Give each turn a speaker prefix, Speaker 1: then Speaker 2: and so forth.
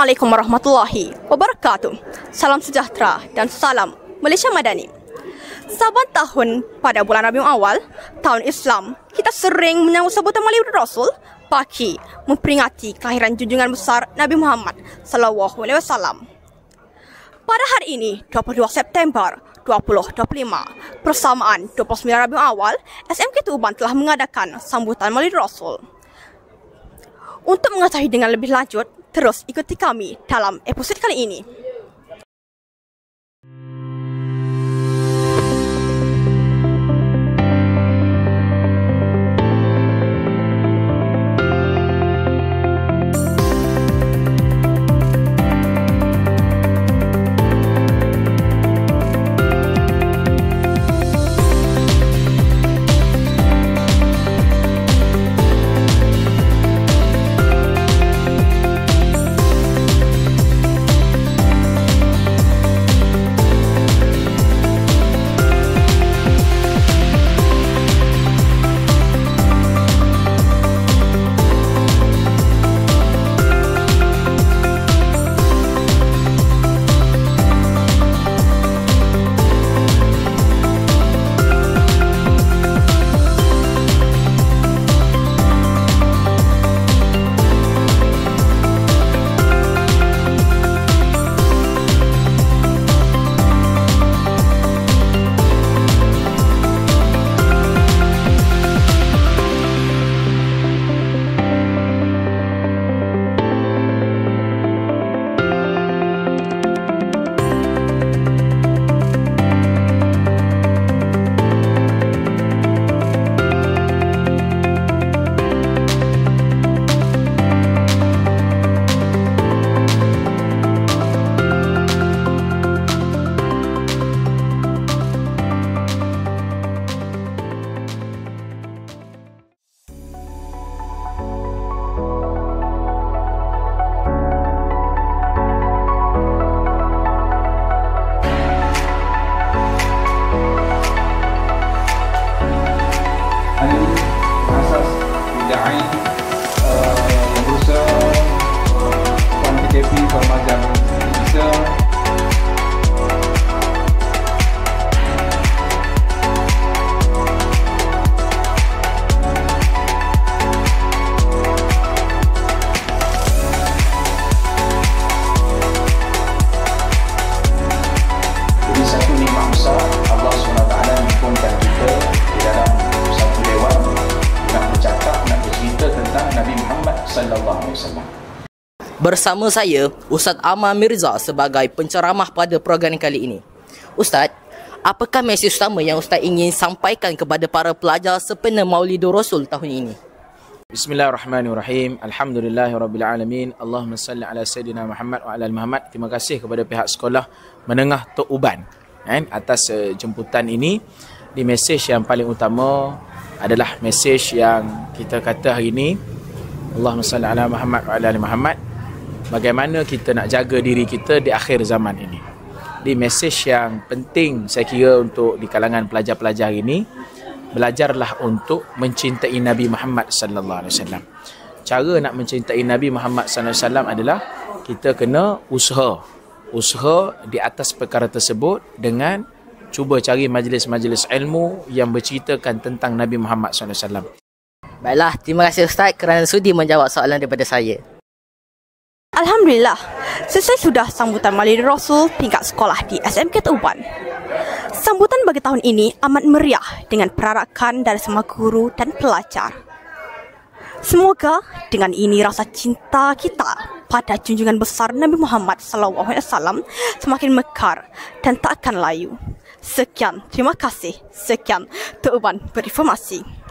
Speaker 1: Assalamualaikum warahmatullahi wabarakatuh. Salam sejahtera dan salam Malaysia Madani. Saban tahun pada bulan Rabiul Awal, tahun Islam, kita sering menyambut sebutan Maulid Rasul bagi memperingati kelahiran junjungan besar Nabi Muhammad SAW. Pada hari ini, 22 September 2025, persamaan 29 Rabiul Awal, SMK Tuban telah mengadakan sambutan Maulid Rasul. Untuk mengetahui dengan lebih lanjut, terus ikuti kami dalam episode kali ini.
Speaker 2: Bersama saya, Ustaz Amar Mirza sebagai penceramah pada program kali ini. Ustaz, apakah mesej utama yang Ustaz ingin sampaikan kepada para pelajar sempena Maulidur Rasul tahun ini?
Speaker 3: Bismillahirrahmanirrahim. Alhamdulillahirrabbilalamin. Allahumma salli ala Sayyidina Muhammad wa ala Muhammad. Terima kasih kepada pihak sekolah menengah Tok Uban atas jemputan ini. Di mesej yang paling utama adalah mesej yang kita kata hari ini, Allahumma salli ala Muhammad wa ala Muhammad. Bagaimana kita nak jaga diri kita di akhir zaman ini. Di mesej yang penting saya kira untuk di kalangan pelajar-pelajar ini, belajarlah untuk mencintai Nabi Muhammad sallallahu alaihi wasallam. Cara nak mencintai Nabi Muhammad sallallahu alaihi wasallam adalah kita kena usaha di atas perkara tersebut dengan cuba cari majlis-majlis ilmu yang berceritakan tentang Nabi Muhammad sallallahu alaihi wasallam.
Speaker 2: Baiklah, terima kasih Ustaz kerana sudi menjawab soalan daripada saya.
Speaker 1: Alhamdulillah, selesai sudah sambutan Maulid Rasul tingkat sekolah di SMK Tuban. Sambutan bagi tahun ini amat meriah dengan perarakan dari semua guru dan pelajar. Semoga dengan ini rasa cinta kita pada junjungan besar Nabi Muhammad SAW semakin mekar dan tak akan layu. Sekian, terima kasih. Sekian, Tuban berinformasi.